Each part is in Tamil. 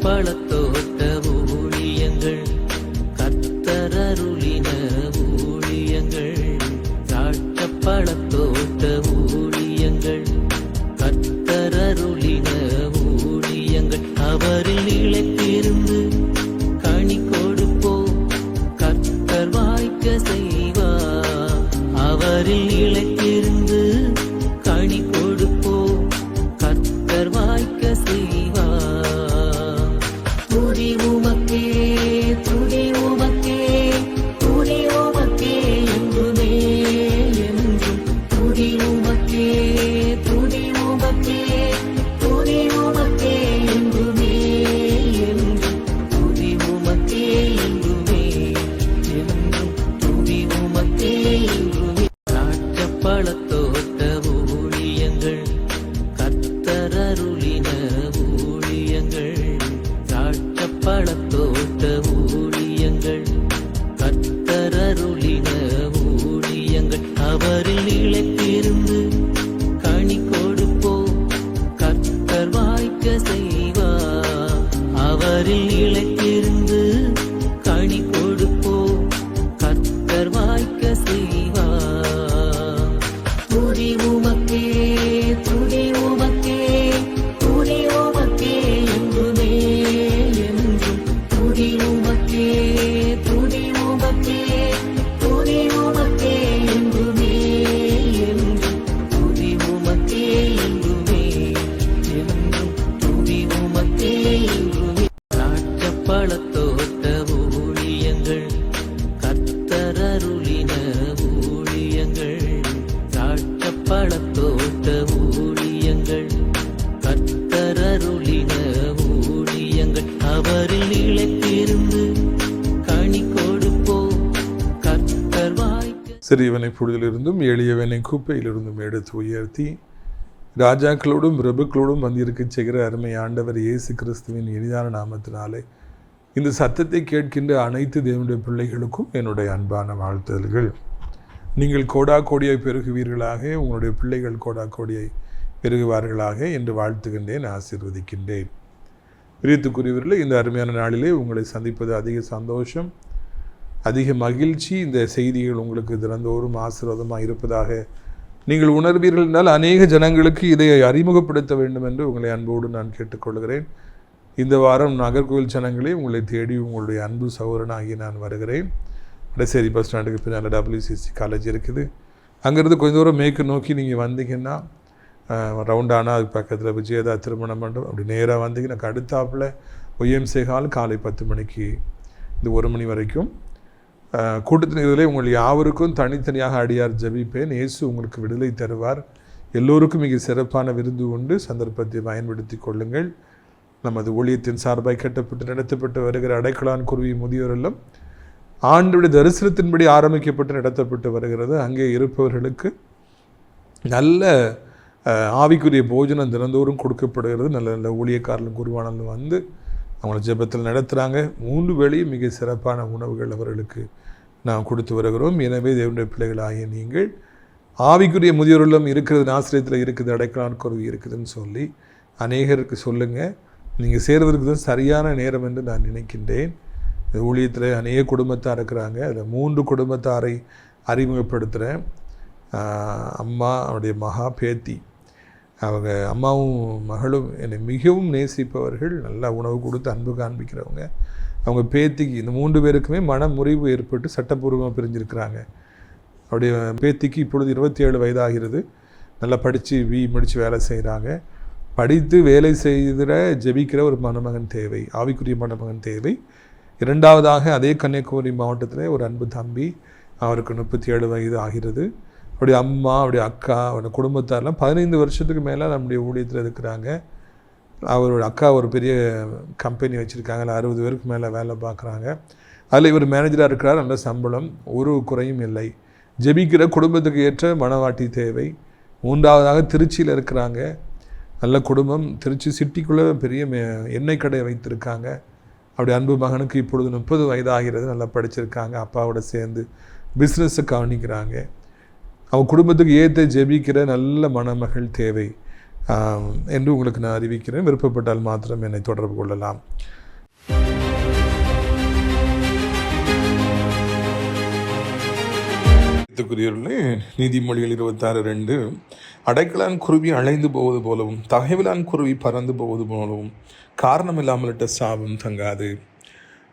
பழத்தோட்ட ஊழியங்கள் கர்த்தரருளின ஊழியங்கள் திராட்சை பழத்தோட்ட ஊழியங்கள் கர்த்தரருளின ஊழியங்கள் அவரில் நிலைத்திருந்து கனி கொடுப்போம் கர்த்தர் வாய்க்க செய்வார் அவரில் நிலைத்திருந்து கனி கொடுப்போம் கர்த்தர் வாய்க்க செய்வார் துதி உமக்கே துதி உமக்கே துதி உமக்கே என்றுமே என்றும் துதி உமக்கே துதி உமக்கே துதி உமக்கே என்றுமே என்றும் துதி உமக்கே என்றுமே என்றும் துதி உமக்கே என்றுமே திராட்சை பழத்தோட்ட ஊழியங்கள் கர்த்தரருளின ஊழியங்கள் திராட்சை பழத்தோட்ட ஊழியங்கள் கர்த்தரருளின ஊழியங்கள் அவரில் நிலைத்திருந்து கனி கொடுப்போம் கர்த்தர் வாய்க்க செய்வார் அவரில் நிலைத்திருந்து கனி கொடுப்போம் கர்த்தர் வாய்க்க செய்வார் துதி உமக்கே துதி உமக்கே துதி உமக்கே என்றுமே என்றும் துதி உமக்கே துதி உமக்கே துதி உமக்கே என்றுமே என்றும் துதி உமக்கே என்றுமே என்றும் துதி உமக்கே என்றுமே திராட்சை பழத்தோட்ட ஊழியங்கள் கர்த்தரருளின ஊழியங்கள் திராட்சை பழத்தோட்ட ஊழியங்கள் கர்த்தரருளின ஊழியங்கள் அவரில் நிலைத்திருந்து கனி கொடுப்போம் கர்த்தர் வாய்க்க சிறியவனை புழுதிலிருந்தும் எளியவனை குப்பையிலிருந்தும் எடுத்து உயர்த்தி ராஜாக்களோடும் பிரபுக்களோடும் வந்திருக்கச் செய்கிற அருமை ஆண்டவர் இயேசு கிறிஸ்துவின் இனிதான நாமத்தினாலே இந்த சத்தத்தை கேட்கின்ற அனைத்து தேவனுடைய பிள்ளைகளுக்கும் என்னுடைய அன்பான வாழ்த்துதல்கள். நீங்கள் கோடா கோடியாய் பெருகுவீர்களாக, உங்களுடைய பிள்ளைகள் கோடா கோடியாய் பெருகுவார்களாக என்று வாழ்த்துகின்றேன், ஆசீர்வதிக்கின்றேன். பிரியத்துக்குரியவர்களே, இந்த அருமையான நாளிலே உங்களை சந்திப்பது அதிக சந்தோஷம், அதிக மகிழ்ச்சி. இந்த செய்திகள் உங்களுக்கு தினந்தோறும் ஆசீர்வாதமாக இருப்பதாக நீங்கள் உணர்வீர்கள் என்றால் அநேக ஜனங்களுக்கு இதை அறிமுகப்படுத்த வேண்டும் என்று உங்களை அன்போடு நான் கேட்டுக்கொள்கிறேன். இந்த வாரம் நாகர்கோவில் ஜனங்களே, உங்களை தேடி உங்களுடைய அன்பு சகோதரனாகி நான் வருகிறேன். வடசேரி பஸ் ஸ்டாண்டுக்கு பின்னால் WCC காலேஜ் இருக்குது. அங்கேருந்து கொஞ்சம் தூரம் மேற்கு நோக்கி நீங்கள் வந்தீங்கன்னா ரவுண்டானா அதுக்கு பக்கத்தில் விஜயதா திருமண மண்டபம் அப்படி நேராக வந்தீங்கன்னா அடுத்தாப்பில் OMC ஹால் காலை 10 மணிக்கு இந்த 1 மணி வரைக்கும் கூட்டத்தின் இதிலே உங்கள் யாவருக்கும் தனித்தனியாக அடியார் ஜெபிப்பேன். இயேசு உங்களுக்கு விடுதலை தருவார். எல்லோருக்கும் மிக சிறப்பான விருந்து உண்டு. சந்தர்ப்பத்தை பயன்படுத்தி கொள்ளுங்கள். நமது ஊழியத்தின் சார்பாய் கட்டப்பட்டு நடத்தப்பட்டு வருகிற அடைக்கலான் குருவி முதியோர் இல்லம் ஆண்டுடைய தரிசனத்தின்படி ஆரம்பிக்கப்பட்டு நடத்தப்பட்டு வருகிறது. அங்கே இருப்பவர்களுக்கு நல்ல ஆவிக்குரிய போஜனம் தினந்தோறும் கொடுக்கப்படுகிறது. நல்ல நல்ல ஊழியக்காரர்களும் குருவானலும் வந்து அவங்கள ஜெபத்தில் நடத்துகிறாங்க. 3 வேளையும் மிக சிறப்பான உணவுகள் அவர்களுக்கு நாம் கொடுத்து வருகிறோம். எனவே தேவனுடைய பிள்ளைகளாகிய நீங்கள் ஆவிக்குரிய முதியோர் இல்லம் இருக்கிறது, ஆசிரியத்தில் இருக்குது, அடைக்கலான் குருவி இருக்குதுன்னு சொல்லி அநேகருக்கு சொல்லுங்கள். நீங்கள் சேர்வதற்கு தான் சரியான நேரம் என்று நான் நினைக்கின்றேன். ஊழியத்தில் அநேக குடும்பத்தார் இருக்கிறாங்க. அதில் 3 குடும்பத்தாரை அறிமுகப்படுத்துகிறேன். அம்மா, அவருடைய மகா பேத்தி, அவங்க அம்மாவும் மகளும் என்னை மிகவும் நேசிப்பவர்கள், நல்லா உணவு கொடுத்து அன்பு காண்பிக்கிறவங்க. அவங்க பேத்திக்கு, இந்த 3 பேருக்குமே மன முறிவு ஏற்பட்டு சட்டப்பூர்வமாக பிரிஞ்சிருக்கிறாங்க. அவருடைய பேத்திக்கு இப்பொழுது 27 வயதாகிறது. நல்லா படித்து முடித்து வேலை செய்கிறாங்க. படித்து வேலை செய்கிற ஜெபிக்கிற ஒரு மணமகன் தேவை, ஆவிக்குரிய மணமகன் தேவை. 2வதாக அதே கன்னியாகுமரி மாவட்டத்தில் ஒரு அன்பு தம்பி, அவருக்கு 37 வயது ஆகிறது. அவருடைய அம்மா, அவருடைய அக்கா, அவருடைய குடும்பத்தாரெலாம் 15 வருஷத்துக்கு மேலே நம்முடைய ஊழியத்தில் இருக்கிறாங்க. அவரோட அக்கா ஒரு பெரிய கம்பெனி வச்சுருக்காங்க, 60 பேருக்கு மேலே வேலை பார்க்குறாங்க. அதில் இவர் மேனேஜராக இருக்கிறார். நல்ல சம்பளம், ஒரு குறையும் இல்லை. ஜெபிக்கிற குடும்பத்துக்கு ஏற்ற மனவாட்டி தேவை. 3வதாக திருச்சியில் இருக்கிறாங்க, நல்ல குடும்பம். திருச்சி சிட்டிக்குள்ளே பெரிய எண்ணெய் கடை வைத்திருக்காங்க. அப்படி அன்பு மகனுக்கு இப்பொழுது 30 வயதாகிறது. நல்லா படிச்சிருக்காங்க, அப்பாவோட சேர்ந்து பிஸ்னஸை கவனிக்கிறாங்க. அவங்க குடும்பத்துக்கு ஏற்ற ஜெபிக்கிற நல்ல மணமகள் தேவை. என்று உங்களுக்கு நான் அறிவிக்கிறேன். விருப்பப்பட்டால் மாத்திரம் என்னை தொடர்பு கொள்ளலாம். நீதிமொழிகள் 26:2 அடைக்கலான் குருவி அலைந்து போவது போலவும் தகைவிலான் குருவி பறந்து போவது போலவும் காரணமில்லாமலிட்ட சாபம் தங்காது.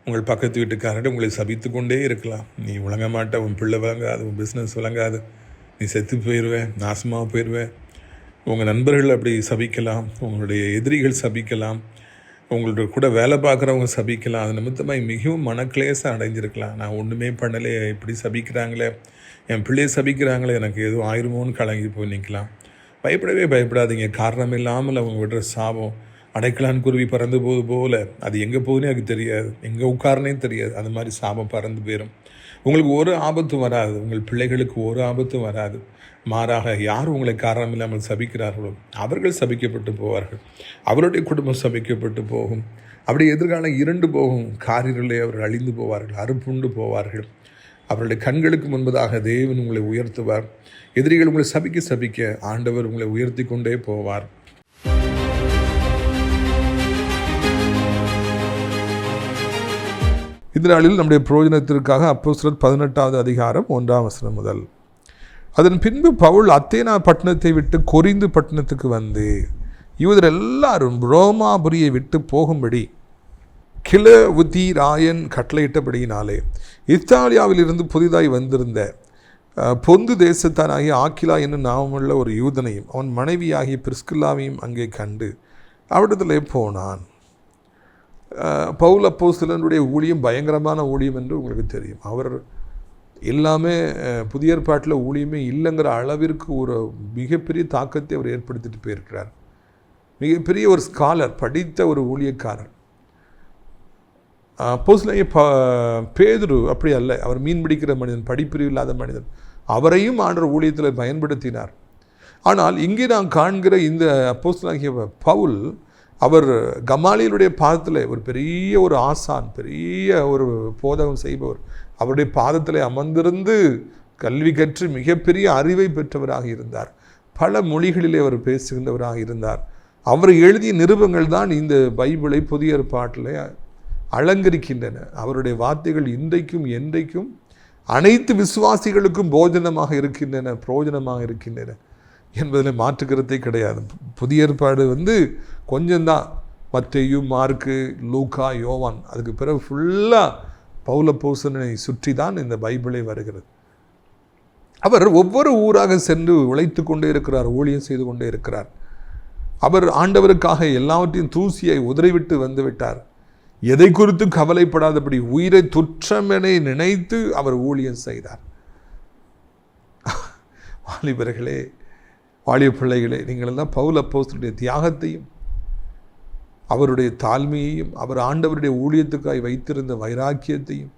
உங்கள் பக்கத்து வீட்டுக்காரர்கிட்ட உங்களை சபித்து கொண்டே இருக்கலாம். நீ விளங்க மாட்ட, உன் பிள்ளை விளங்காது, உன் பிஸ்னஸ் விளங்காது, நீ செத்து போயிடுவேன், நாசமாக போயிடுவேன். உங்கள் நண்பர்கள் அப்படி சபிக்கலாம், உங்களுடைய எதிரிகள் சபிக்கலாம், உங்களுடைய கூட வேலை பார்க்குறவங்க சபிக்கலாம். அது நிமித்தமாக மிகவும் மனக்லேசம் அடைஞ்சிருக்கலாம். நான் ஒன்றுமே பண்ணலே, இப்படி சபிக்கிறாங்களே, என் பிள்ளையை சபிக்கிறாங்களே, எனக்கு எதுவும் ஆயிருமோன்னு கலங்கி போய் நிற்கலாம். பயப்படவே பயப்படாதீங்க. காரணம் இல்லாமல் அவங்க விடுற சாபம் அடைக்கலான் குருவி பறந்து போது போல் அது எங்கே போகுதுன்னே எனக்கு தெரியாது, எங்கே உட்காரனே தெரியாது. அது மாதிரி சாபம் பறந்து போயிடும். உங்களுக்கு ஒரு ஆபத்தும் வராது, உங்கள் பிள்ளைகளுக்கு ஒரு ஆபத்தும் வராது. மாறாக யார் உங்களை காரணம் இல்லாமல் சபிக்கிறார்களோ அவர்கள் சபிக்கப்பட்டு போவார்கள், அவருடைய குடும்பம் சபிக்கப்பட்டு போகும். அப்படி எதிர்காலம் இருண்டு போகும். காரிலே அவர்கள் அழிந்து போவார்கள், அறுப்புண்டு போவார்கள். அவருடைய கண்களுக்கு முன்பதாக தேவன் உங்களை உயர்த்துவார். எதிரிகள் உங்களை சபிக்க சபிக்க ஆண்டவர் உங்களை உயர்த்தி கொண்டே போவார். இந்த நாளில் நம்முடைய பிரயோஜனத்திற்காக அப்போஸ்தலர் 18வது அதிகாரம் 1ஆம் வசனம் முதல். அதன் பின்பு பவுல் அத்தேனா பட்டணத்தை விட்டு கொரிந்து பட்டணத்துக்கு வந்து யூதர் எல்லாரும் ரோமாபுரியை விட்டு போகும்படி கிலவுதி ராயன் கட்டளையிட்டபடியினாலே இத்தாலியாவிலிருந்து புதிதாய் வந்திருந்த பொந்து தேசத்தானாகிய ஆக்கிலா என்னும் நாமமுள்ள ஒரு யூதனையும் அவன் மனைவியாகிய பிரிஸ்கில்லாவையும் அங்கே கண்டு அவிடத்திலே போனான். பவுல் அப்போஸ்தலனுடைய ஊழியம் பயங்கரமான ஊழியம் என்று உங்களுக்கு தெரியும். அவர் எல்லாமே புதிய ஏற்பாட்டில் ஊழியமே இல்லைங்கிற அளவிற்கு ஒரு மிகப்பெரிய தாக்கத்தை அவர் ஏற்படுத்திட்டு போயிருக்கிறார். மிகப்பெரிய ஒரு ஸ்காலர், படித்த ஒரு ஊழியக்காரர். அப்போஸ்தலனாகிய பேதுரு அப்படி அல்ல. அவர் மீன் பிடிக்கிற மனிதன், படிப்பிரிவு இல்லாத மனிதன். அவரையும் ஆண்டவர் ஊழியத்தில் பயன்படுத்தினார். ஆனால் இங்கே நாம் காண்கிற இந்த அப்போஸ்தலனாகிய பவுல், அவர் கமாலியலுடைய பாதத்தில் ஒரு பெரிய ஒரு ஆசான், பெரிய ஒரு போதகம் செய்பவர். அவருடைய பாதத்தில் அமர்ந்திருந்து கல்வி கற்று மிகப்பெரிய அறிவை பெற்றவராக இருந்தார். பல மொழிகளிலே அவர் பேசுகின்றவராக இருந்தார். அவர் எழுதிய நிருபங்கள் தான் இந்த பைபிளை புதிய ஏற்பாட்டில் அலங்கரிக்கின்றன. அவருடைய வார்த்தைகள் இன்றைக்கும் என்றைக்கும் அனைத்து விசுவாசிகளுக்கும் போஜனமாக இருக்கின்றன, பிரயோஜனமாக இருக்கின்றன என்பதில் மாற்றுக்கிறதே கிடையாது. புதிய ஏற்பாடு கொஞ்சம்தான், மத்தேயு, மார்க்கு, லூக்கா, யோவான். அதுக்கு பிறகு ஃபுல்லாக பவுலப்போஸ்தலனை சுற்றி தான் இந்த பைபிளே வருகிறது. அவர் ஒவ்வொரு ஊராக சென்று உழைத்து கொண்டே இருக்கிறார், ஊழியம் செய்து கொண்டே இருக்கிறார். அவர் ஆண்டவருக்காக எல்லாவற்றையும் தூசியை உதறிவிட்டு வந்து விட்டார். எதை குறித்து கவலைப்படாதபடி உயிரை துற்றமென நினைத்து அவர் ஊழியம் செய்தார். வாலிபர்களே, வாலிய பிள்ளைகளே, நீங்கள் எல்லாம் பவுல் அப்போஸ்தலனுடைய தியாகத்தையும் அவருடைய தாழ்மையையும் அவர் ஆண்டவருடைய ஊழியத்துக்காய் வைத்திருந்த வைராக்கியத்தையும்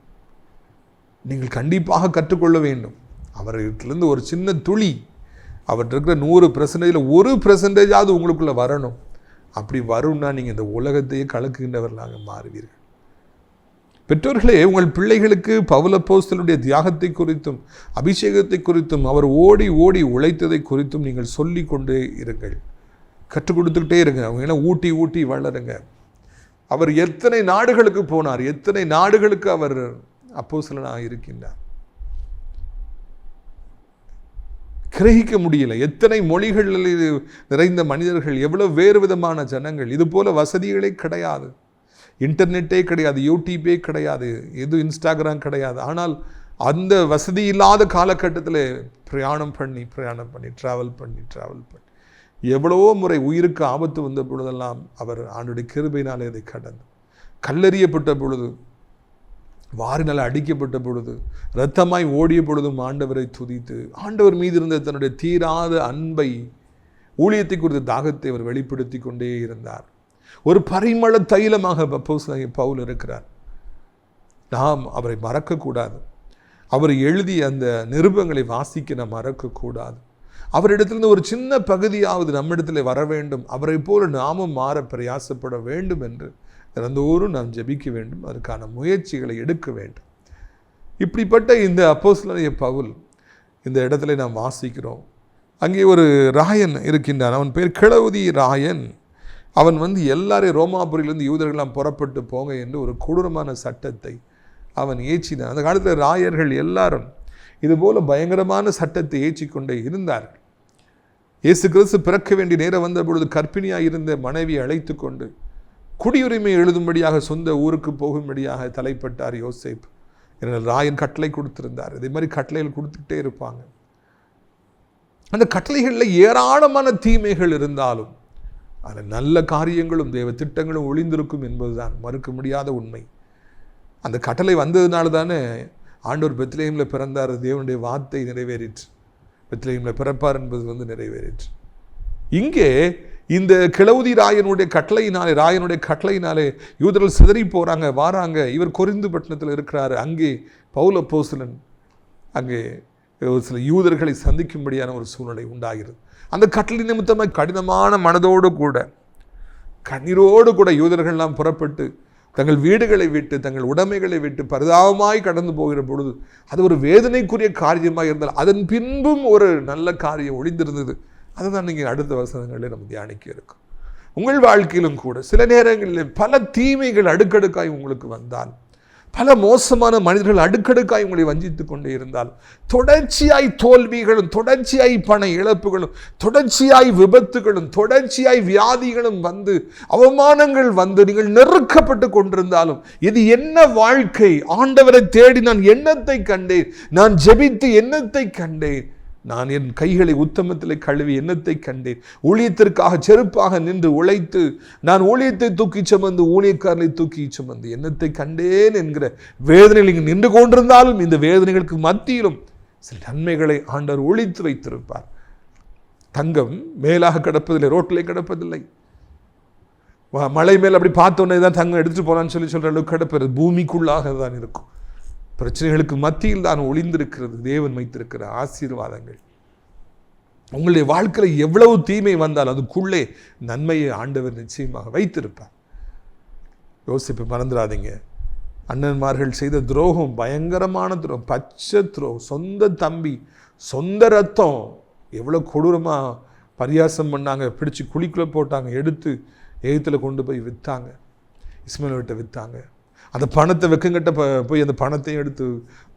நீங்கள் கண்டிப்பாக கற்றுக்கொள்ள வேண்டும். அவர்களிருந்து ஒரு சின்ன துளி, அவர்கிட்ட இருக்கிற 100%, 1% உங்களுக்குள்ளே வரணும். அப்படி வரும்னா நீங்கள் இந்த உலகத்தையே கலக்குகின்றவர்களாக மாறுவீர்கள். பெற்றோர்களே, உங்கள் பிள்ளைகளுக்கு பவுல் அப்போஸ்தலனுடைய தியாகத்தை குறித்தும் அபிஷேகத்தை குறித்தும் அவர் ஓடி ஓடி உழைத்ததை குறித்தும் நீங்கள் சொல்லி கொண்டே இருங்கள், கற்றுக் கொடுத்துக்கிட்டே இருங்க. அவங்க எல்லாம் ஊட்டி ஊட்டி வளருங்க. அவர் எத்தனை நாடுகளுக்கு போனார், எத்தனை நாடுகளுக்கு அவர் அப்போஸ்தலனாக இருக்கின்றார், கிரகிக்க முடியல. எத்தனை மொழிகளில் நிறைந்த மனிதர்கள், எவ்வளவு வேறு விதமான ஜனங்கள். இது போல வசதிகளே கிடையாது, இன்டர்நெட்டே கிடையாது, யூடியூபே கிடையாது, எதுவும் இன்ஸ்டாகிராம் கிடையாது. ஆனால் அந்த வசதி இல்லாத காலகட்டத்தில் பிரயாணம் பண்ணி ட்ராவல் பண்ணி எவ்வளவோ முறை உயிருக்கு ஆபத்து வந்த பொழுதெல்லாம் அவர் ஆண்டுடைய கிருபையினாலே அதை கடந்து, கல்லெறியப்பட்ட பொழுது, வாரினால் அடிக்கப்பட்ட பொழுது, இரத்தமாய் ஓடிய பொழுதும் ஆண்டவரை துதித்து ஆண்டவர் மீது இருந்த தன்னுடைய தீராத அன்பை, ஊழியத்தை குறித்த தாகத்தை அவர் வெளிப்படுத்தி கொண்டே இருந்தார். ஒரு பரிமள தைலமாக அப்போஸ்தலனாகிய பவுல் இருக்கிறார். நாம் அவரை மறக்கக்கூடாது. அவர் எழுதிய அந்த நிருபங்களை வாசிக்க நாம் மறக்கக்கூடாது. அவரிடத்திலிருந்து ஒரு சின்ன பகுதியாவது நம்மிடத்தில் வர வேண்டும். அவரை போல நாமும் மாற பிரயாசப்பட வேண்டும் என்று தினந்தோறும் நாம் ஜெபிக்க வேண்டும். அதற்கான முயற்சிகளை எடுக்க வேண்டும். இப்படிப்பட்ட இந்த அப்போஸ்தலனாகிய பவுல் இந்த இடத்துல நாம் வாசிக்கிறோம். அங்கே ஒரு ராயன் இருக்கின்றான். அவன் பேர் கிளவுதி ராயன். அவன் எல்லாரையும் ரோமாபுரியிலிருந்து யூதர்களெல்லாம் புறப்பட்டு போங்க என்று ஒரு கொடூரமான சட்டத்தை அவன் ஏற்றினான். அந்த காலத்தில் ராயர்கள் எல்லாரும் இதுபோல பயங்கரமான சட்டத்தை ஏற்றிக்கொண்டே இருந்தார்கள். இயேசு கிறிஸ்து பிறக்க வேண்டிய நேரம் வந்த பொழுது கர்ப்பிணியாக இருந்த மனைவியை அழைத்து கொண்டு குடியுரிமை எழுதும்படியாக சொந்த ஊருக்கு போகும்படியாக தலைப்பட்டார் யோசேப்பு. ஏனால் ராயன் கட்டளை கொடுத்திருந்தார். இதே மாதிரி கட்டளைகள் கொடுத்துக்கிட்டே இருப்பாங்க. அந்த கட்டளைகளில் ஏராளமான தீமைகள் இருந்தாலும் அதில் நல்ல காரியங்களும் தேவ திட்டங்களும் ஒளிந்திருக்கும் என்பதுதான் மறுக்க முடியாத உண்மை. அந்த கட்டளை வந்ததுனால தானே ஆண்டவர் பெத்லெஹேமில் பிறந்தார். தேவனுடைய வார்த்தை நிறைவேறிற்று. பெத்லெஹேமில் பிறப்பார் என்பது நிறைவேறிற்று. இங்கே இந்த கிளவுதி ராயனுடைய கட்டளையினாலே யூதர்கள் சிதறி போகிறாங்க, வாராங்க. இவர் கொரிந்து பட்டணத்தில் இருக்கிறாரு. அங்கே பவுல் அப்போஸ்தலன் அங்கே ஒரு சில யூதர்களை சந்திக்கும்படியான ஒரு சூழ்நிலை உண்டாகிறது. அந்த கட்டளை நிமித்தமாக கடினமான மனதோடு கூட கண்ணீரோடு கூட யூதர்கள்லாம் புறப்பட்டு தங்கள் வீடுகளை விட்டு தங்கள் உடைமைகளை விட்டு பரிதாபமாய் கடந்து போகிற பொழுது அது ஒரு வேதனைக்குரிய காரியமாக இருந்தால் அதன் பின்பும் ஒரு நல்ல காரியம் ஒளிந்திருந்தது. அதை தான் நீங்கள் அடுத்த வசனங்களில் நம்ம தியானிக்க இருக்கும். உங்கள் வாழ்க்கையிலும் கூட சில நேரங்களில் பல தீமைகள் அடுக்கடுக்காய் உங்களுக்கு வந்தால், பல மோசமான மனிதர்கள் அடுக்கடுக்காய் உங்களை வஞ்சித்து கொண்டே இருந்தால், தொடர்ச்சியாய் தோல்விகளும் தொடர்ச்சியாய் பண இழப்புகளும் தொடர்ச்சியாய் விபத்துகளும் தொடர்ச்சியாய் வியாதிகளும் அவமானங்கள் நீங்கள் நெருக்கப்பட்டு கொண்டிருந்தாலும், இது என்ன வாழ்க்கை? ஆண்டவரை தேடி நான் எண்ணத்தை கண்டேன், நான் ஜெபித்து எண்ணத்தை கண்டேன், நான் என் கைகளை உத்தமத்திலே கழுவி எண்ணத்தை கண்டேன், ஊழியத்திற்காக செருப்பாக நின்று உழைத்து நான் ஊழியத்தை தூக்கி சுமந்து ஊழியக்காரனை தூக்கி சுமந்து எண்ணத்தை கண்டேன் என்கிற வேதனைகள் இங்கு நின்று கொண்டிருந்தாலும், இந்த வேதனைகளுக்கு மத்தியிலும் சில நன்மைகளை ஆண்டவர் ஒளித்து வைத்திருப்பார். தங்கம் மேலாக கிடப்பதில்லை, ரோட்டிலே கிடப்பதில்லை. மலை மேல் அப்படி பார்த்தோன்னே தான் தங்கம் எடுத்துட்டு போனான்னு சொல்கிற அளவுக்கு கிடப்பது பூமிக்குள்ளாக தான் இருக்கும். பிரச்சனைகளுக்கு மத்தியில் தான் ஒளிந்திருக்கிறது தேவன் வைத்திருக்கிற ஆசீர்வாதங்கள். உங்களுடைய வாழ்க்கையில் எவ்வளவு தீமை வந்தால் அதுக்குள்ளே நன்மையை ஆண்டவர் நிச்சயமாக வைத்திருப்பார். யோசிப்பு மறந்துடாதீங்க. அண்ணன்மார்கள் செய்த துரோகம் பயங்கரமான துரோகம், பச்சை துரோகம். சொந்த தம்பி, சொந்த ரத்தம் எவ்வளோ கொடூரமாக பரியாசம் பண்ணாங்க. பிடிச்சி குழிக்குள்ளே போட்டாங்க, எடுத்து எகிப்தில் கொண்டு போய் விற்றாங்க, இஸ்மாயில்கிட்ட விற்றாங்க. அந்த பணத்தை வெக்கங்கிட்ட போய் அந்த பணத்தையும் எடுத்து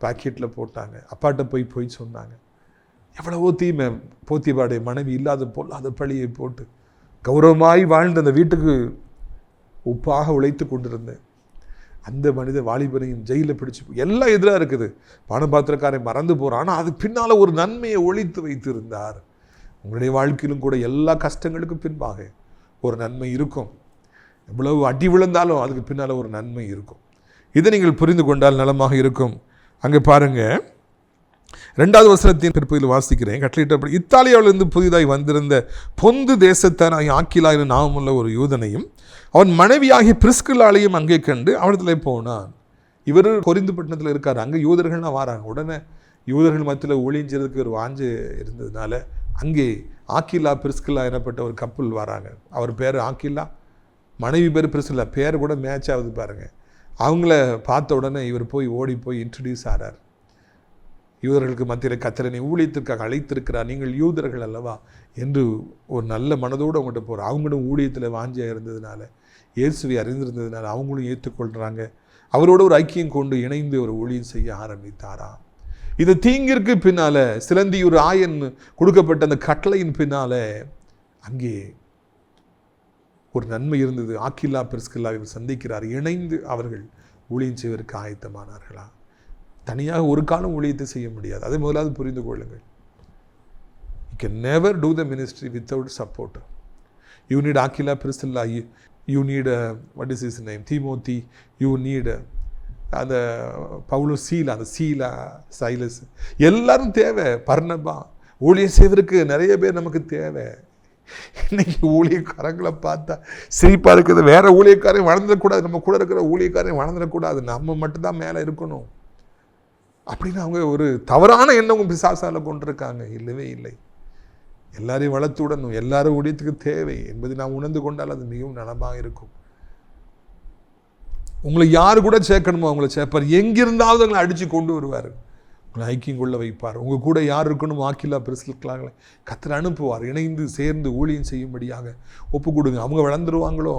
பாக்கெட்டில் போட்டாங்க. அப்பாட்ட போய் சொன்னாங்க. எவ்வளவோ தீமை. போத்திபாடைய மனைவி இல்லாத போல் அதை பழியை போட்டு கௌரவமாய் வாழ்ந்த அந்த வீட்டுக்கு உப்பாக உழைத்து கொண்டிருந்தேன் அந்த மனித வாலிபனையும் ஜெயிலில் பிடிச்சி எல்லாம் எதிராக இருக்குது. பணம் பாத்திரக்காரை மறந்து போகிறான். ஆனால் அதுக்கு பின்னால் ஒரு நன்மையை ஒழித்து வைத்திருந்தார். உங்களுடைய வாழ்க்கையிலும் கூட எல்லா கஷ்டங்களுக்கும் பின்பாக ஒரு நன்மை இருக்கும். எவ்வளவு அடி விழுந்தாலும் அதுக்கு பின்னால் ஒரு நன்மை இருக்கும். இதை நீங்கள் புரிந்து கொண்டால் நலமாக இருக்கும். அங்கே பாருங்க, 2வது வசனத்தின் பிற்பகுதியில் வாசிக்கிறேன். கட்டளையிட்டபடி இத்தாலியாவிலிருந்து புதிதாய் வந்திருந்த பொந்து தேசத்தானாய் ஆக்கிலா என நாமமுள்ள ஒரு யூதனையும் அவன் மனைவியாகி பிரிஸ்கில்லாளையும் அங்கே கண்டு அவனிடத்தில் போனான். இவர் கொரிந்து பட்டணத்தில் இருக்கார். அங்கே யூதர்கள்லாம் வராங்க. உடனே யூதர்கள் மத்தியில் ஒளிஞ்சதுக்கு ஒரு வாஞ்சு இருந்ததுனால அங்கே ஆக்கிலா பிரிஸ்கில்லா எனப்பட்ட ஒரு கப்பல் வராங்க. அவர் பேர் ஆக்கிலா, மனைவி பேர் பிரிஸ்கில்லா. பேர் கூட மேட்ச் ஆகுது பாருங்கள். அவங்கள பார்த்த உடனே இவர் ஓடி போய் இன்ட்ரடியூஸ் ஆகிறார். யூதர்களுக்கு மத்தியில் கர்த்தரை ஊழியத்திற்காக அழைத்திருக்கிறார், நீங்கள் யூதர்கள் அல்லவா என்று ஒரு நல்ல மனதோடு அவங்கள்ட்ட போகிறார். அவங்களும் ஊழியத்தில் வாஞ்சியாக இருந்ததுனால, இயேசுவை அறிந்திருந்ததுனால அவங்களும் ஏற்றுக்கொள்கிறாங்க. அவரோட ஒரு ஐக்கியம் கொண்டு இணைந்து ஒரு ஊழியம் செய்ய ஆரம்பித்தாராம். இது தீங்கிற்கு பின்னால் சிலந்தியூர் ஆயன் கொடுக்கப்பட்ட அந்த கட்டளையின் பின்னால் அங்கே ஒரு நன்மை இருந்தது. ஆக்கில்லா பிரிஸ்கில்லாவை சந்திக்கிறார். இணைந்து அவர்கள் ஊழியம் செய்வதற்கு ஆயத்தமானார்களா? தனியாக ஒரு காலம் ஊழியத்தை செய்ய முடியாது. அதை முதலாவது புரிந்து கொள்ளுங்கள். You can never do the ministry without support. You need Aquila, Priscilla, you need what is his name, Timothy, you need அந்த பவுலோ சீலா, சைலஸ், எல்லாரும் தேவை. பர்னபா, ஊழியம் செய்வதற்கு நிறைய பேர் நமக்கு தேவை. இன்னைக்கு ஊழியக்காரங்களை பார்த்தா சிரிப்பாக இருக்குது. வேற ஊழியக்காரையும் வளர்ந்துடக்கூடாது, நம்ம கூட இருக்கிற ஊழியக்காரையும் வளர்ந்துடக்கூடாது, நம்ம மட்டும்தான் மேலே இருக்கணும் அப்படின்னு அவங்க ஒரு தவறான எண்ணம் பிசாசால கொண்டிருக்காங்க. இல்லவே இல்லை. எல்லாரையும் வளர்த்து விடணும், எல்லாரும் ஊழியத்துக்கு தேவை என்பதை நாம் உணர்ந்து கொண்டால் அது மிகவும் நலமாக இருக்கும். உங்களை யாரு கூட சேர்க்கணுமோ அவங்கள சேர்ப்பார். எங்கிருந்தாவது அவங்களை அடித்து கொண்டு வருவார். உங்களை ஐக்கியம் கொள்ள வைப்பார். உங்கள் கூட யார் இருக்கணும் ஆக்கிலா பிரிஸ்கில்லாக்களை கர்த்தர் அனுப்புவார். இணைந்து சேர்ந்து ஊழியம் செய்யும்படியாக ஒப்பு கொடுங்க. அவங்க வளர்ந்துருவாங்களோ,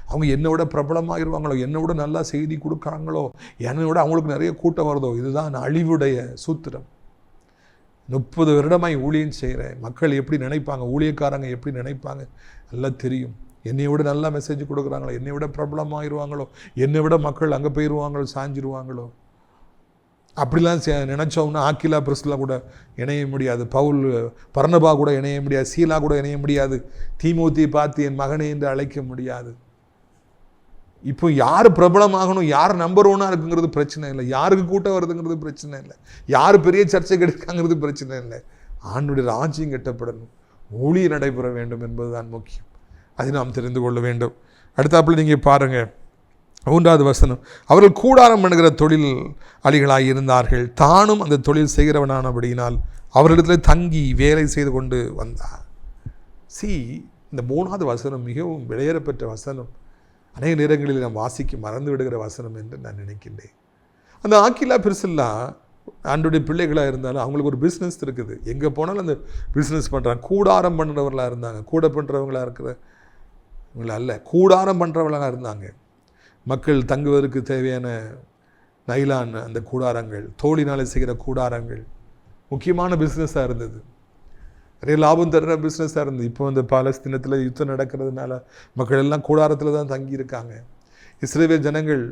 அவங்க என்னை விட பிரபலமாகிடுவாங்களோ, என்னை விட நல்லா செய்தி கொடுக்குறாங்களோ, என்னை விட அவங்களுக்கு நிறைய கூட்டம் வருதோ, இதுதான் அழிவுடைய சூத்திரம். 30 வருடமாய் ஊழியம் செய்கிறேன். மக்கள் எப்படி நினைப்பாங்க, ஊழியக்காரங்க எப்படி நினைப்பாங்க நல்லா தெரியும். என்னை விட நல்லா மெசேஜ் கொடுக்குறாங்களோ, என்னை விட பிரபலமாகிடுவாங்களோ, என்னை விட மக்கள் அங்கே போயிடுவாங்களோ, சாஞ்சிருவாங்களோ, அப்படிலாம் நினச்சோம்னா ஆக்கிலா பிரிஸ்கில்லா கூட இணைய முடியாது. பவுல் பர்னபா கூட இணைய முடியாது. சீலா கூட இணைய முடியாது. தீமோத்தியை பார்த்து என் மகனே என்று அழைக்க முடியாது. இப்போ யார் பிரபலமாகணும், யார் நம்பர் 1 இருக்குங்கிறது பிரச்சனை இல்லை. யாருக்கு கூட்டம் வருதுங்கிறது பிரச்சனை இல்லை. யார் பெரிய சர்ச்சை கிடைக்காங்கிறது பிரச்சனை இல்லை. ஆண்டுடைய ராஜ்யம் கட்டப்படணும், ஊழியம் நடைபெற வேண்டும் என்பதுதான் முக்கியம். அதை நாம் தெரிந்து கொள்ள வேண்டும். அடுத்தாப்புல நீங்கள் பாருங்கள் 3வது வசனம். அவர்கள் கூடாரம் பண்ணுகிற தொழில் அலிகளாய் இருந்தார்கள். தானும் அந்த தொழில் செய்கிறவனானபடியினால் அவர்களிடத்தில் தங்கி வேலை செய்து கொண்டு வந்தார். இந்த 3வது வசனம் மிகவும் விலையேறப்பெற்ற வசனம். அநேக நேரங்களில் நாம் வாசிக்க மறந்து விடுகிற வசனம் என்று நான் நினைக்கின்றேன். அந்த ஆக்கிலா பிரிஸ்கில்லா ஆண்டுடைய பிள்ளைகளாக இருந்தாலும் அவங்களுக்கு ஒரு பிஸ்னஸ் இருக்குது. எங்கே போனாலும் அந்த பிஸ்னஸ் பண்ணுறாங்க. கூடாரம் பண்ணுறவர்களாக இருந்தாங்க. கூட பண்ணுறவங்களாக இருக்கிறவங்கள அல்ல, கூடாரம் பண்ணுறவங்களாக இருந்தாங்க. மக்கள் தங்குவதற்கு தேவையான நைலான் அந்த கூடாரங்கள், தோளினாலே செய்கிற கூடாரங்கள் முக்கியமான பிஸ்னஸாக இருந்தது. நிறைய லாபம் தர்ற பிஸ்னஸாக இருந்தது. இப்போ இந்த பாலஸ்தீனத்தில் யுத்தம் நடக்கிறதுனால மக்கள் எல்லாம் கூடாரத்தில் தான் தங்கியிருக்காங்க. இஸ்ரவேல் ஜனங்கள்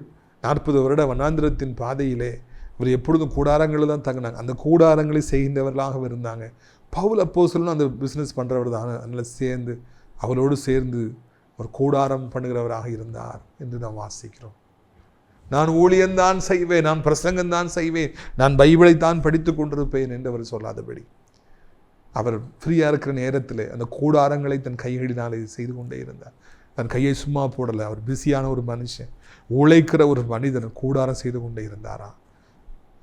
40 வருட வனாந்திரத்தின் பாதையிலே இவர் எப்பொழுதும் கூடாரங்களில் தான் தங்கினாங்க. அந்த கூடாரங்களை செய்கின்றவர்களாக இருந்தாங்க. பவுல் அப்போஸ்தலனும் அந்த பிஸ்னஸ் பண்ணுறவர் தான். அதனால் அவரோடு சேர்ந்து ஒரு கூடாரம் பண்ணுகிறவராக இருந்தார் என்று நாம் வாசிக்கிறோம். நான் ஊழியந்தான் செய்வேன், நான் பிரசங்கந்தான் செய்வேன், நான் பைபிளை தான் படித்து கொண்டிருப்பேன் என்று அவர் சொல்லாதபடி அவர் ஃப்ரீயாக இருக்கிற நேரத்தில் அந்த கூடாரங்களை தன் கைகளினாலே செய்து கொண்டே இருந்தார். தன் கையை சும்மா போடலை. அவர் பிஸியான ஒரு மனுஷன், உழைக்கிற ஒரு மனிதன் கூடாரம் செய்து கொண்டே இருந்தாரா.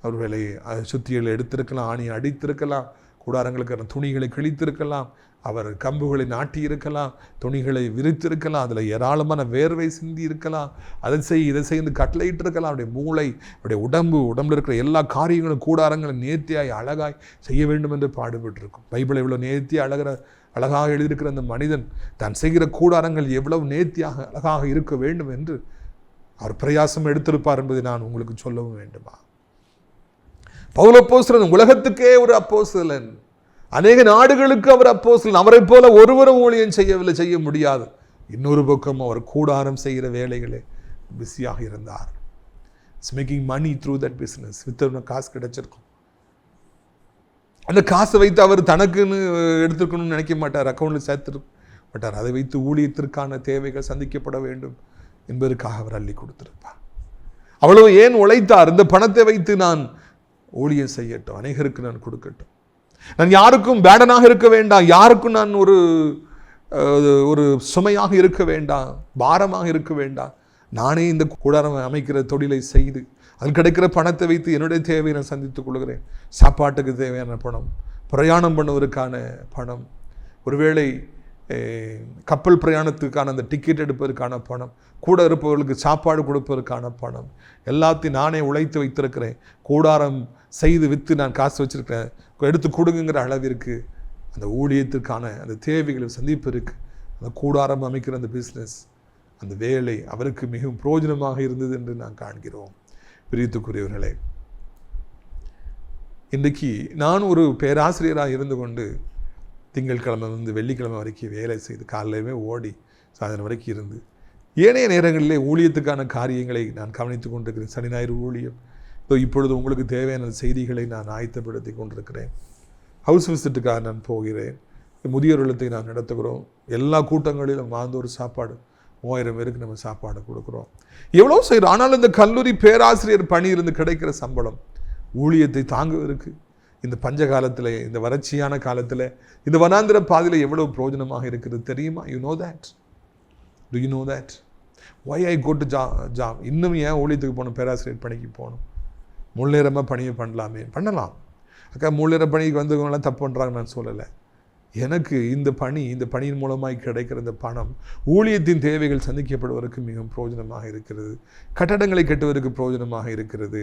அவர் வேலையை சுத்திகளை எடுத்திருக்கலாம், ஆணியை அடித்திருக்கலாம், கூடாரங்களுக்கு துணிகளை கிழித்திருக்கலாம், அவர் கம்புகளை நாட்டி இருக்கலாம், துணிகளை விரித்திருக்கலாம், அதில் ஏராளமான வேர்வை சிந்தி இருக்கலாம், அதை இதை செய்து கட்டளையிட்டு இருக்கலாம். அவருடைய மூளை, அவருடைய உடம்பில் இருக்கிற எல்லா காரியங்களும் கூடாரங்களும் நேர்த்தியாய் அழகாய் செய்ய வேண்டும் என்று பாடுபட்டிருக்கும். பைபிளை இவ்வளோ நேர்த்தியாக அழகாக எழுதியிருக்கிற அந்த மனிதன் தான் செய்கிற கூடாரங்கள் எவ்வளவு நேர்த்தியாக அழகாக இருக்க வேண்டும் என்று அவர் பிரயாசம் எடுத்திருப்பார் என்பதை நான் உங்களுக்கு சொல்லவும் வேண்டுமா? பவுல் அப்போஸ்தலன் உலகத்துக்கே ஒரு அப்போஸ்தலன். அநேக நாடுகளுக்கு அவர் அப்போஸ்தலன். அவரை போல ஒருவரும் ஊழியம் செய்ய முடியாது. இன்னொரு பக்கம் அவர் கூடாரம் செய்கிற வேலைகளே பிஸியாக இருந்தார். It's making money through that business. வித்தவன காசு கிடைச்சிருக்கும். அந்த காசை வைத்து அவர் தனக்குன்னு எடுத்துக்கணும்னு நினைக்க மாட்டார், அக்கௌண்ட்டில் சேர்த்து மாட்டார். அதை வைத்து ஊழியத்திற்கான தேவைகள் சந்திக்கப்பட வேண்டும் என்பதற்காக அவர் அள்ளி கொடுத்திருப்பார். அவ்வளவு ஏன் உழைத்தார்? இந்த பணத்தை வைத்து நான் ஊழியம் செய்யட்டும், அநேகருக்கு நான் கொடுக்கட்டும், நான் யாருக்கும் பேடனாக இருக்க வேண்டாம், யாருக்கும் நான் ஒரு சுமையாக இருக்க வேண்டாம், பாரமாக இருக்க வேண்டாம். நானே இந்த கூடாரம் அமைக்கிற தொழிலை செய்து அதில் கிடைக்கிற பணத்தை வைத்து என்னுடைய தேவையை நான் சந்தித்துக் கொள்கிறேன். சாப்பாட்டுக்கு தேவையான பணம், பிரயாணம் பண்ணுவதற்கான பணம், ஒருவேளை கப்பல் பிரயாணத்துக்கான அந்த டிக்கெட் எடுப்பதற்கான பணம், கூட இருப்பவர்களுக்கு சாப்பாடு கொடுப்பதற்கான பணம், எல்லாத்தையும் நானே உழைத்து வைத்திருக்கிறேன். கூடாரம் செய்து விற்று நான் காசு வச்சுருக்கிறேன், எடுத்து கொடுங்கிற அளவிற்கு அந்த ஊழியத்திற்கான அந்த தேவைகளை சந்திப்பதற்கு அந்த கூடாரம் அமைக்கிற அந்த பிஸ்னஸ், அந்த வேலை அவருக்கு மிகவும் பிரயோஜனமாக இருந்தது என்று நான் காண்கிறோம். பிரியத்துக்குரியவர்களே, இன்றைக்கு நான் ஒரு பேராசிரியராக இருந்து கொண்டு திங்கட்கிழமை வந்து வெள்ளிக்கிழமை வரைக்கும் வேலை செய்து காலையிலுமே ஓடி சாயந்தரம் வரைக்கும் இருந்து ஏனைய நேரங்களிலே ஊழியத்துக்கான காரியங்களை நான் கவனித்து கொண்டிருக்கிறேன். சனி ஞாயிறு ஊழியம். இப்பொழுது உங்களுக்கு தேவையான செய்திகளை நான் ஆயத்தப்படுத்தி கொண்டிருக்கிறேன். ஹவுஸ் விசிட்டுக்காக நான் போகிறேன். முதியோர் இல்லத்தை நான் நடத்துகிறோம். எல்லா கூட்டங்களிலும் மாந்தோர் சாப்பாடு 3000 பேருக்கு நம்ம சாப்பாடு கொடுக்குறோம். எவ்வளோ செய்கிறோம். ஆனால் இந்த கல்லூரி பேராசிரியர் பணி இருந்து கிடைக்கிற சம்பளம் ஊழியத்தை தாங்குவதற்கு இந்த பஞ்ச காலத்தில், இந்த வறட்சியான காலத்தில், இந்த வனாந்திர பாதையில் எவ்வளவு பிரயோஜனமாக இருக்கிறது தெரியுமா? You know that? Do you know that? Why I go to job? இன்னும் ஏன் ஊழியத்துக்கு போகணும்? பேராசிரியர் பணிக்கு போகணும். முன்னேறமாக பணியை பண்ணலாம். அக்கா முன்னேற பணிக்கு வந்தவங்களாம் தப்பு பண்ணுறாங்க நான் சொல்லலை. எனக்கு இந்த பணியின் மூலமாய் கிடைக்கிற இந்த பணம் ஊழியத்தின் தேவைகள் சந்திக்கப்படுவதற்கு மிகவும் பிரயோஜனமாக இருக்கிறது. கட்டடங்களை கட்டுவதற்கு பிரயோஜனமாக இருக்கிறது.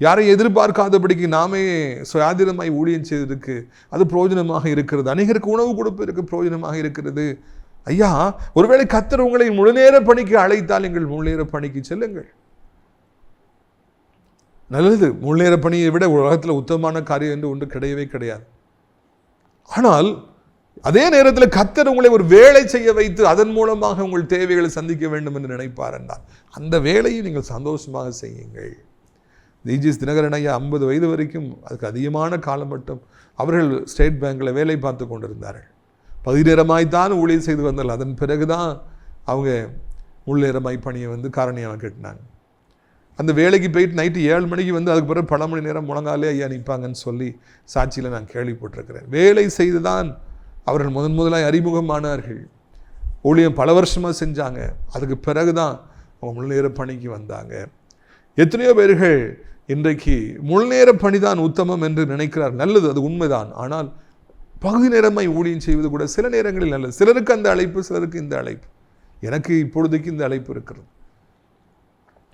யாரையும் எதிர்பார்க்காதபடிக்கு நாமே சுயாதீனமாய் ஊழியம் செய்வதற்கு அது பிரயோஜனமாக இருக்கிறது. அநேகருக்கு உணவு கொடுப்பதற்கு பிரயோஜனமாக இருக்கிறது. ஐயா, ஒருவேளை கர்த்தர் உங்களை முழுநேர பணிக்கு அழைத்தால் எங்கள் முழுநேர பணிக்கு செல்லுங்கள். நல்லது. முழுநேர பணியை விட உலகத்தில் உத்தமமான காரியம் என்று ஒன்று கிடையவே கிடையாது. ஆனால் அதே நேரத்தில் கர்த்தர் உங்களை ஒரு வேலை செய்ய வைத்து அதன் மூலமாக உங்கள் தேவைகளை சந்திக்க வேண்டும் என்று நினைப்பார் என்றால் அந்த வேலையை நீங்கள் சந்தோஷமாக செய்யுங்கள். ஜிஜிஎஸ் தினகரன் ஐயா 50 வயது வரைக்கும் அதுக்கு அதிகமான காலம் மட்டும் அவர்கள் ஸ்டேட் பேங்கில் வேலை பார்த்து கொண்டிருந்தார்கள். பகுதிநேரமாய்த்தான் ஊழியர் செய்து வந்தார்கள். அதன் பிறகுதான் அவங்க முழுநேரமாய் பணியை காரணியாக கட்டினாங்க. அந்த வேலைக்கு போயிட்டு நைட்டு 7 மணிக்கு அதுக்கு பிறகு பல மணி நேரம் முழங்காலே ஐயா நிற்பாங்கன்னு சொல்லி சாட்சியில் நான் கேள்விப்பட்டிருக்கிறேன். வேலை செய்து தான் அவர்கள் முதலாய் அறிமுகமானார்கள். ஊழியம் பல வருஷமாக செஞ்சாங்க. அதுக்கு பிறகு தான் அவங்க முழுநேர பணிக்கு வந்தாங்க. எத்தனையோ பேர்கள் இன்றைக்கு முழுநேர பணிதான் உத்தமம் என்று நினைக்கிறார். நல்லது, அது உண்மைதான். ஆனால் பகுதி நேரமாய் ஊழியம் செய்வது கூட சில நேரங்களில் நல்லது. சிலருக்கு அந்த அழைப்பு, சிலருக்கு இந்த அழைப்பு. எனக்கு இப்பொழுதைக்கு இந்த அழைப்பு இருக்கிறது.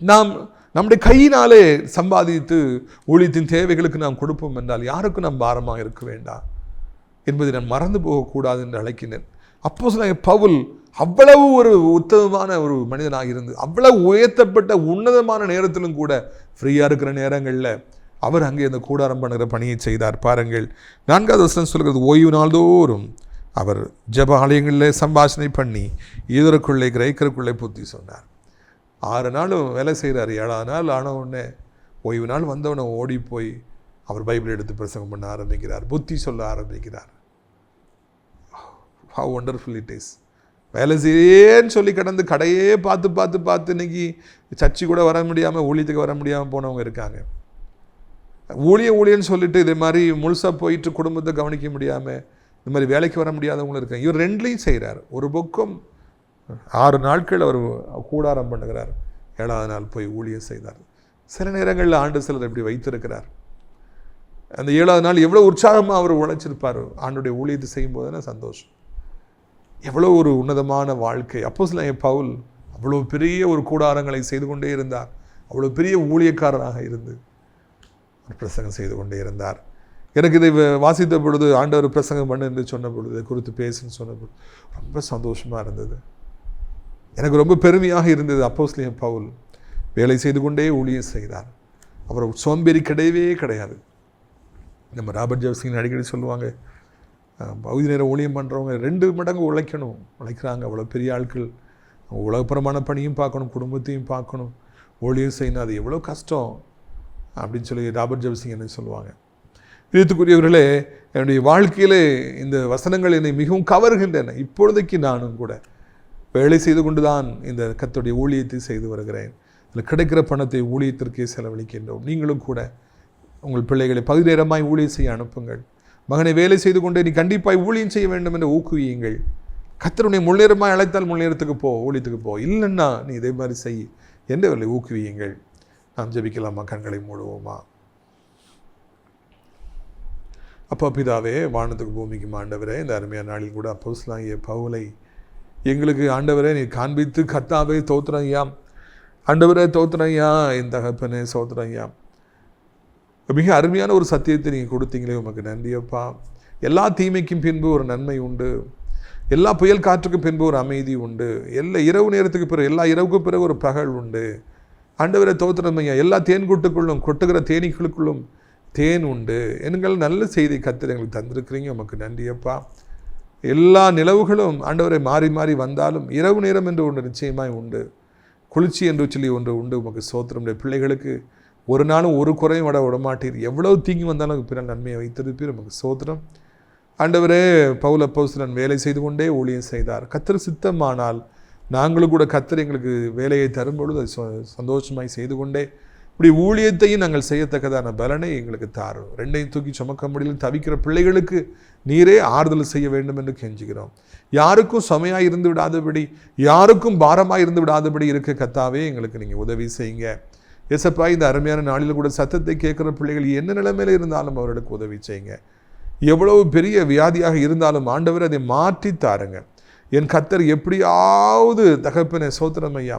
நாம் நம்முடைய கையினாலே சம்பாதித்து ஊழியத்தின் தேவைகளுக்கு நாம் கொடுப்போம் என்றால் யாருக்கும் நாம் பாரமாக இருக்க வேண்டாம் என்பதை நான் மறந்து போகக்கூடாது என்று அழைக்கின்றேன். அப்போஸ்தலனாகிய பவுல் அவ்வளவு ஒரு உத்தமமான ஒரு மனிதனாக இருந்து அவ்வளவு உயர்த்தப்பட்ட உன்னதமான நேரத்திலும் கூட ஃப்ரீயாக இருக்கிற நேரங்களில் அவர் அங்கே அந்த கூடாரம் பண்ணுகிற பணியை செய்தார். பாருங்கள், 4வது வசனம் சொல்கிறது, ஓய்வு நாள்தோறும் அவர் ஜெப ஆலயங்களில் சம்பாஷணை பண்ணி இதற்குள்ளே கிரேக்கருக்குள்ளே புத்தி சொன்னார். 6 நாளும் வேலை செய்கிறார். 7ஆவது நாள் ஆன உடனே ஓய்வு நாள் வந்தவனை ஓடி போய் அவர் பைபிள் எடுத்து பிரசங்கம் பண்ண ஆரம்பிக்கிறார், புத்தி சொல்ல ஆரம்பிக்கிறார். How wonderful it is. வேலை செய்யேன்னு சொல்லி கடந்து கடையே பார்த்து இன்னைக்கு சர்ச்சு கூட வர முடியாமல் ஊழியத்துக்கு வர முடியாமல் போனவங்க இருக்காங்க. ஊழியன்னு சொல்லிட்டு இதே மாதிரி முழுசாக போயிட்டு குடும்பத்தை கவனிக்க முடியாமல் இந்த மாதிரி வேலைக்கு வர முடியாதவங்களும் இருக்காங்க. இவர் 2லையும் செய்கிறார். ஒரு பக்கம் 6 நாட்கள் அவர் கூடாரம் பண்ணுகிறார், 7ஆவது நாள் போய் ஊழியம் செய்தார். சில நேரங்களில் ஆண்டு சிலர் இப்படி வைத்திருக்கிறார். அந்த 7ஆவது நாள் எவ்வளோ உற்சாகமாக அவர் உழைச்சிருப்பார். ஆண்டுடைய ஊழியத்தை செய்யும் போதுனா சந்தோஷம். எவ்வளோ ஒரு உன்னதமான வாழ்க்கை. அப்போஸ்தலனாகிய பவுல் அவ்வளோ பெரிய ஒரு கூடாரங்களை செய்து கொண்டே இருந்தார். அவ்வளோ பெரிய ஊழியக்காரராக இருந்து பிரசங்கம் செய்து கொண்டே இருந்தார். எனக்கு இதை வாசித்த பொழுது ஆண்டவர் பிரசங்கம் பண்ணு என்று சொன்ன பொழுது, இதை குறித்து பேசுன்னு சொன்ன பொழுது ரொம்ப சந்தோஷமாக இருந்தது. எனக்கு ரொம்ப பெருமையாக இருந்தது. அப்போஸ்தலனாகிய பவுல் வேலை செய்து கொண்டே ஊழியம் செய்தார். அவர் சோம்பேறி கிடையவே கிடையாது. நம்ம ராபர்ட் ஜெஃபர்சன் அடிக்கடி சொல்லுவாங்க, பகுதி நேரம் ஊழியம் பண்ணுறவங்க 2 மடங்கு உழைக்கிறாங்க. அவ்வளோ பெரிய ஆட்கள். உலகப்புறமான பணியும் பார்க்கணும், குடும்பத்தையும் பார்க்கணும், ஊழியம் செய்யணும். அது எவ்வளோ கஷ்டம் அப்படின்னு சொல்லி ராபர்ட் ஜெஃபர்சன் என்ன சொல்லுவாங்க. இதுக்குரியவர்களே, என்னுடைய வாழ்க்கையிலே இந்த வசனங்கள் என்னை மிகவும் கவர்கின்றன. இப்பொழுதைக்கு நானும் கூட வேலை செய்து கொண்டு தான் இந்த கர்த்தருடைய ஊழியத்தை செய்து வருகிறேன். அதில் கிடைக்கிற பணத்தை ஊழியத்திற்கே செலவழிக்கின்றோம். நீங்களும் கூட உங்கள் பிள்ளைகளை பகுதி நேரமாய் ஊழியம் செய்ய அனுப்புங்கள். மகனை வேலை செய்து கொண்டு நீ கண்டிப்பாக ஊழியம் செய்ய வேண்டும் என்று ஊக்குவியுங்கள். கர்த்தருடைய முன்னேறமாய் அழைத்தால் முன்னேறத்துக்கு போ, ஊழியத்துக்கு போ, இல்லைன்னா நீ இதே மாதிரி செய் என்று அவர்களை ஊக்குவியுங்கள். நாம் ஜெபிக்கலாமா? கண்களை மூடுவோமா? அப்பா பிதாவே, வானத்துக்கு பூமிக்கு ஆண்டவரே, இந்த அருமையான நாளில் கூட அப்போஸ்தலனாகிய பவுலை எங்களுக்கு ஆண்டவரே நீ காண்பித்து, கர்த்தாவே தோத்திரம் ஐயா, ஆண்டவரே தோத்திரம் ஐயா, என் தகப்பனே சோத்திரம் ஐயா, மிக அருமையான ஒரு சத்தியத்தை நீங்கள் கொடுத்தீங்களே, உமக்கு நன்றியப்பா. எல்லா தீமைக்கும் பின்பு ஒரு நன்மை உண்டு, எல்லா புயல் காற்றுக்கும் பின்பு ஒரு அமைதி உண்டு, எல்லா இரவு நேரத்துக்கு பிறகு, எல்லா இரவுக்கு பிறகு ஒரு பகல் உண்டு. ஆண்டவரே தோத்திரம் ஐயா, எல்லா தேன்கூட்டுக்குள்ளும் கொட்டுகிற தேனீக்களுக்குள்ளும் தேன் உண்டு. எங்கள் நல்ல செய்தி கர்த்தர் எங்களுக்கு தந்திருக்கிறீங்க, உமக்கு நன்றியப்பா. எல்லா நிலவுகளும் ஆண்டவரை மாறி மாறி வந்தாலும் இரவு நேரம் என்று ஒன்று நிச்சயமாய் உண்டு, குளிர்ச்சி என்று சொல்லி ஒன்று உண்டு. உமக்கு சோத்திரம். பிள்ளைகளுக்கு ஒரு நாளும் ஒரு குறையும் விடமாட்டீர். எவ்வளவு தீங்கி வந்தாலும் பின்னால் நன்மையை வைத்திருப்பீர். நமக்கு சோத்திரம். ஆண்டவரே, பவுல் அப்போஸ்தலன் வேலை செய்து கொண்டே ஊழியம் செய்தார். கர்த்தர் சித்தமானால் நாங்களும் கூட கர்த்தர் எங்களுக்கு வேலையை தரும்பொழுது அது சந்தோஷமாய் செய்து கொண்டே இப்படி ஊழியத்தையும் நாங்கள் செய்யத்தக்கதான பலனை எங்களுக்கு தாரும். 2ஐயும் தூக்கி சுமக்க முடியல தவிக்கிற பிள்ளைகளுக்கு நீரே ஆறுதல் செய்ய வேண்டும் என்று கெஞ்சுகிறோம். யாருக்கும் சுமையாக இருந்து விடாதபடி, யாருக்கும் பாரமாக இருந்து விடாதபடி இருக்க கர்த்தாவே எங்களுக்கு நீங்கள் உதவி செய்யுங்க. எசப்பா, இந்த அருமையான நாளில் கூட சத்தத்தை கேட்குற பிள்ளைகள் என்ன நிலைமையில் இருந்தாலும் அவர்களுக்கு உதவி செய்யுங்க. எவ்வளவு பெரிய வியாதியாக இருந்தாலும் ஆண்டவர் அதை மாற்றி தாருங்க. என் கர்த்தர் எப்படியாவது தகப்பனே சோத்திரம் ஐயா,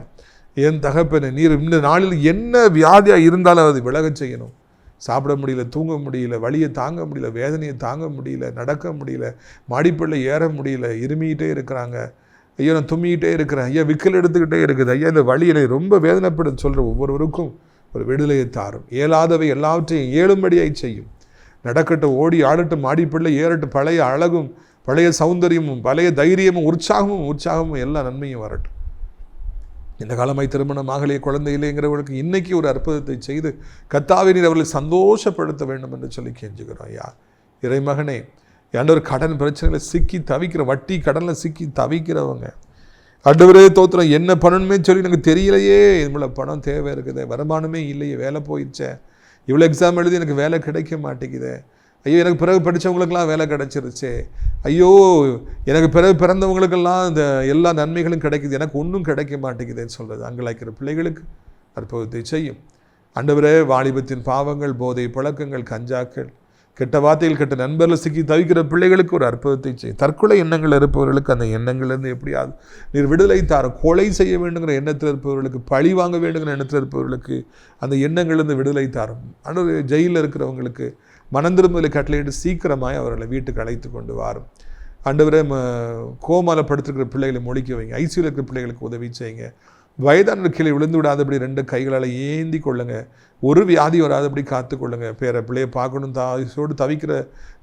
என் தகப்பனே நீர் இந்த நாளில் என்ன வியாதியாக இருந்தாலும் அதை விலகச் செய்யணும். சாப்பிட முடியல, தூங்க முடியல, வலியை தாங்க முடியல, வேதனையை தாங்க முடியல, நடக்க முடியல, மாடிப்பள்ளி ஏற முடியல, இருமிக்கிட்டே இருக்கிறாங்க, ஐயா நான் தும்மிக்கிட்டே இருக்கிறேன், ஐயா விக்கல் எடுத்துக்கிட்டே இருக்குது, ஐயா இந்த வழியில் ரொம்ப வேதனைப்பட சொல்கிற ஒவ்வொருவருக்கும் ஒரு விடுதலையை தாரும். இயலாதவை எல்லாவற்றையும் ஏழும்படியாய் செய்யும். நடக்கட்டும், ஓடி ஆடட்டும், மாடிப்பள்ளி ஏறட்டும், பழைய அழகும் பழைய சௌந்தரியமும் பழைய தைரியமும் உற்சாகமும் எல்லா நன்மையும் வரட்டும். இந்த காலமாய் திருமணமாகலே குழந்தை இல்லைங்கிறவர்களுக்கு இன்னைக்கு ஒரு அற்புதத்தை செய்து கர்த்தாவே நீர் அவர்களை சந்தோஷப்படுத்த வேண்டும் என்று சொல்லி கெஞ்சுகிறோம். ஐயா இறைமகனே, ஒரு கடன் பிரச்சனையில் சிக்கி தவிக்கிற, வட்டி கடனில் சிக்கி தவிக்கிறவங்க, ஆண்டவரே தோத்திரம், என்ன பண்ணணுமே சொல்லி எனக்கு தெரியலையே, இவ்வளோ பணம் தேவை இருக்குது, வருமானமே இல்லையே, வேலை போயிடுச்சே, இவ்வளோ எக்ஸாம் எழுதி எனக்கு வேலை கிடைக்க மாட்டேங்குது, ஐயோ எனக்கு பிறகு படித்தவங்களுக்கெல்லாம் வேலை கிடைச்சிருச்சு, ஐயோ எனக்கு பிறகு பிறந்தவங்களுக்கெல்லாம் இந்த எல்லா நன்மைகளும் கிடைக்குது, எனக்கு ஒன்றும் கிடைக்க மாட்டேங்குதுன்னு சொல்கிறது அங்கலாய்க்கிற பிள்ளைகளுக்கு அற்புதத்தை செய்யும். ஆண்டவரே, வாலிபத்தின் பாவங்கள், போதை பழக்கங்கள், கஞ்சாக்கள், கெட்ட வார்த்தைகள், கெட்ட நண்பர்கள் சிக்கி தவிக்கிற பிள்ளைகளுக்கு ஒரு அற்புதத்தை செய்யும். தற்கொலை எண்ணங்கள் இருப்பவர்களுக்கு அந்த எண்ணங்கள்லேருந்து எப்படியாவது நீர் விடுதலை தாரும். கொலை செய்ய வேண்டுங்கிற எண்ணத்தில் இருப்பவர்களுக்கு, பழி வாங்க வேண்டுங்கிற எண்ணத்தில் இருப்பவர்களுக்கு அந்த எண்ணங்கள்லேருந்து விடுதலை தாரும். ஆனால் ஜெயிலில் இருக்கிறவங்களுக்கு மனந்திரும்பலை கட்டளையிட்டு சீக்கிரமாய் அவர்களை வீட்டுக்கு அழைத்து கொண்டு வாரும். ஆண்டவரே, கோமால படுத்துருக்கிற பிள்ளைகளை மொழிக்க வைங்க, ஐசியூவில் இருக்கிற பிள்ளைகளுக்கு உதவி செய்யுங்க. வயதான கீழே விழுந்து விடாதபடி 2 கைகளால் ஏந்தி கொள்ளுங்க, ஒரு வியாதி வராதபடி காத்துக்கொள்ளுங்க. பேர பிள்ளையை பார்க்கணும் தாயோடு தவிக்கிற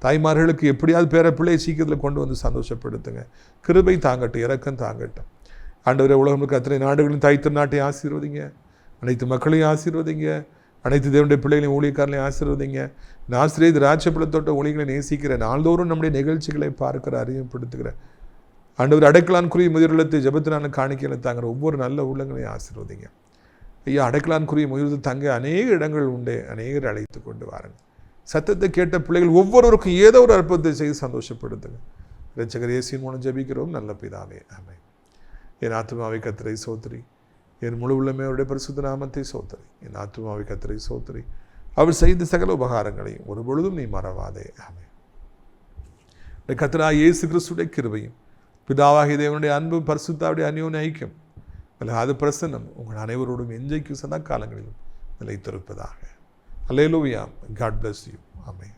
தாய்மார்களுக்கு எப்படியாவது பேர பிள்ளையை சீக்கிரத்தில் கொண்டு வந்து சந்தோஷப்படுத்துங்க. கிருபை தாங்கட்டும், இரக்கம் தாங்கட்டும். ஆண்டவரே, உலகம் இருக்க அத்தனை நாடுகளின் தாய் திருநாட்டை ஆசீர்வதிங்க, அனைத்து மக்களையும் ஆசீர்வதிங்க, அனைத்து தேவனுடைய பிள்ளைகளையும் ஊழியக்காரர்களையும் ஆசீர்வதிங்க. ஆசிரியர் ராஜ்யபலத்தோட்ட ஊழியர்களை நேசிக்கிற, நாள்தோறும் நம்முடைய நிகழ்ச்சிகளை பார்க்கிற, அறிமுகப்படுத்துகிற ஆண்டவர் அடைக்கலான்குரிய முதிர்வுள்ளத்தை ஜெபத்தினால காணிக்கையில் தாங்கிற ஒவ்வொரு நல்ல உள்ளங்களையும் ஆசீர்வதிங்க. ஐயா, அடைக்கலான்குரிய முதிர்வு தங்க அநேக இடங்கள் உண்டு, அநேகர் அழைத்து கொண்டு வாருங்க. சத்தத்தை கேட்ட பிள்ளைகள் ஒவ்வொருவருக்கும் ஏதோ ஒரு அற்புதத்தை செய்து சந்தோஷப்படுத்துங்க. இரட்சகர் இயேசுவின் மூலம் ஜெபிக்கிறோம் நல்ல பிதாவே, ஆமென். என் ஆத்துமாவை கர்த்தரை சோத்திரி, என் முழு உள்ளமே அவருடைய பரிசுத்த நாமத்தை சோத்திரி. என் ஆத்துமாவை கர்த்தரை சோத்திரி, அவர் செய்த சகல உபகாரங்களையும் ஒரு பொழுதும் நீ மறவாதே, ஆமென். கர்த்தராகிய இயேசு கிறிஸ்துவின் கிருபையும் பிதாவாகிய தேவனுடைய அன்பும் பரிசுத்தாவுடைய அந்யோன்ய ஐக்கியம் அது பிரசன்னம் உங்கள் அனைவரோடும் எஞ்சைக்கும் சதா காலங்களிலும் நிலைத்திருப்பதாக. அல்லேலூயா. God bless you. ஆமென்.